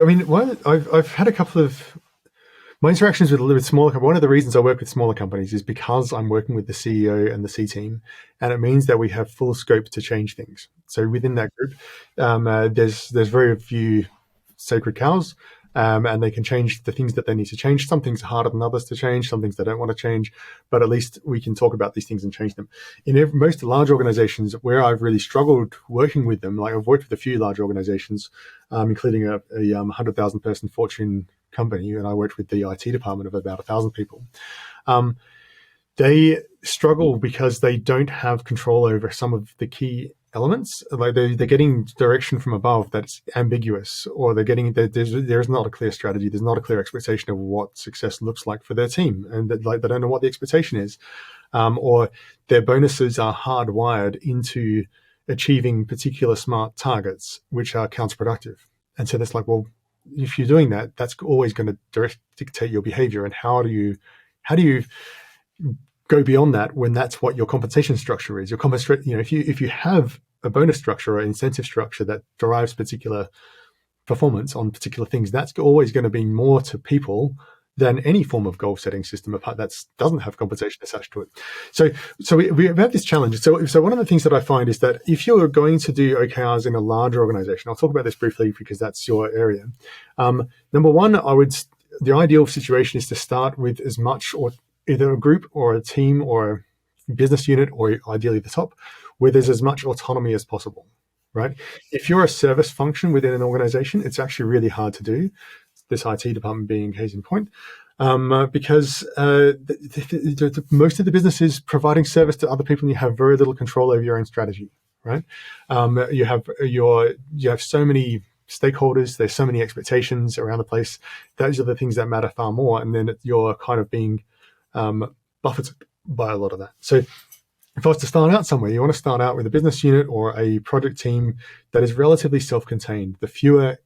I mean, I've had a couple of my interactions with smaller. One of the reasons I work with smaller companies is because I'm working with the CEO and the C team, and it means that we have full scope to change things. So within that group, there's very few sacred cows, and they can change the things that they need to change. Some things are harder than others to change. Some things they don't want to change, but at least we can talk about these things and change them. Most large organizations where I've really struggled working with them, like I've worked with a few large organizations, including a 100,000 person Fortune company, and I worked with the IT department of about 1,000 people. Um, they struggle because they don't have control over some of the key elements. Like they're getting direction from above that's ambiguous, or there's not a clear strategy. There's not a clear expectation of what success looks like for their team, and they don't know what the expectation is, or their bonuses are hardwired into achieving particular smart targets, which are counterproductive. And so that's like, well, if you're doing that, that's always going to dictate your behavior. And how do you go beyond that when that's what your compensation structure is? If you have a bonus structure or incentive structure that derives particular performance on particular things, that's always going to be more to people than any form of goal setting system apart that doesn't have compensation attached to it. So we have this challenge. So one of the things that I find is that if you're going to do OKRs in a larger organization, I'll talk about this briefly because that's your area. Number one, the ideal situation is to start with as much, or either a group or a team or a business unit, or ideally the top, where there's as much autonomy as possible, right? If you're a service function within an organization, it's actually really hard to do, this IT department being case in point, because most of the business is providing service to other people and you have very little control over your own strategy, right? You have so many stakeholders, there's so many expectations around the place. Those are the things that matter far more, and then you're kind of being buffeted by a lot of that. So if I was to start out somewhere, you want to start out with a business unit or a project team that is relatively self-contained. The fewer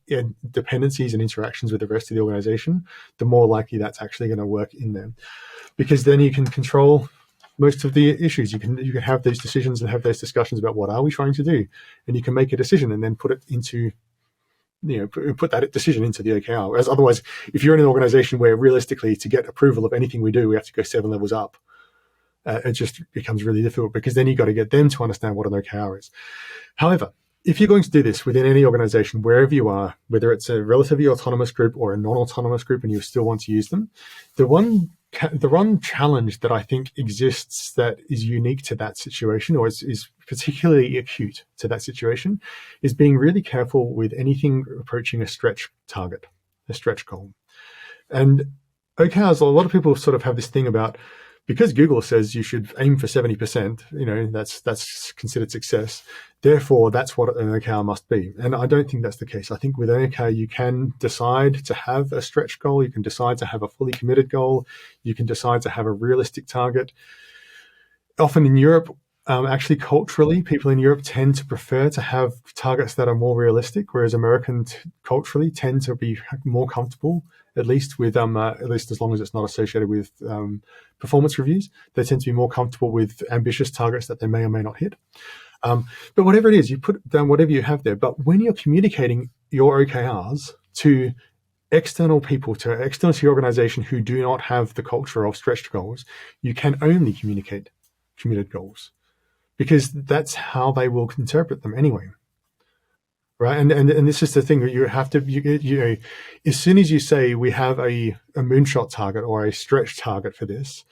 dependencies and interactions with the rest of the organization, the more likely that's actually going to work in there, because then you can control most of the issues. You can have those decisions and have those discussions about what are we trying to do, and you can make a decision and then put it into, put that decision into the OKR. Whereas otherwise, if you're in an organization where realistically to get approval of anything we do, we have to go 7 levels up, it just becomes really difficult, because then you've got to get them to understand what an OKR is. However, if you're going to do this within any organization, wherever you are, whether it's a relatively autonomous group or a non-autonomous group, and you still want to use them, the one challenge that I think exists that is unique to that situation, or is particularly acute to that situation, is being really careful with anything approaching a stretch target, a stretch goal. And OKRs, a lot of people sort of have this thing about, because Google says you should aim for 70%, that's considered success. Therefore, that's what an OKR must be. And I don't think that's the case. I think with an OKR, you can decide to have a stretch goal. You can decide to have a fully committed goal. You can decide to have a realistic target. Often in Europe, actually culturally, people in Europe tend to prefer to have targets that are more realistic, whereas Americans culturally tend to be more comfortable, at least as long as it's not associated with performance reviews. They tend to be more comfortable with ambitious targets that they may or may not hit. But whatever it is, you put down whatever you have there. But when you're communicating your OKRs to external people, to external to your organization who do not have the culture of stretched goals, you can only communicate committed goals, because that's how they will interpret them anyway. Right. And this is the thing that you have to, as soon as you say we have a moonshot target or a stretch target for this,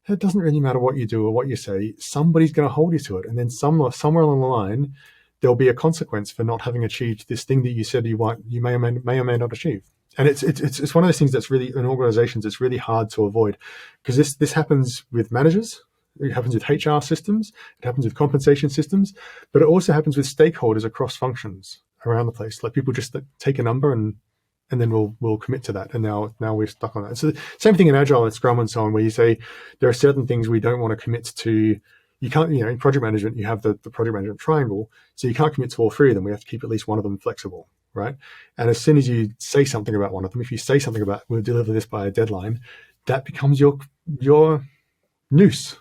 it doesn't really matter what you do or what you say, somebody's going to hold you to it. And then somewhere along the line, there'll be a consequence for not having achieved this thing that you said you want, you may or may not achieve. And it's one of those things that's really, in organizations, it's really hard to avoid, because this happens with managers. It happens with HR systems. It happens with compensation systems, but it also happens with stakeholders across functions around the place. Like people just take a number and then we'll commit to that. And now we're stuck on that. So same thing in Agile and Scrum and so on, where you say there are certain things we don't want to commit to. You can't, in project management, you have the project management triangle. So you can't commit to all 3 of them. We have to keep at least one of them flexible, right? And as soon as you say something about one of them, if you say something about we'll deliver this by a deadline, that becomes your noose.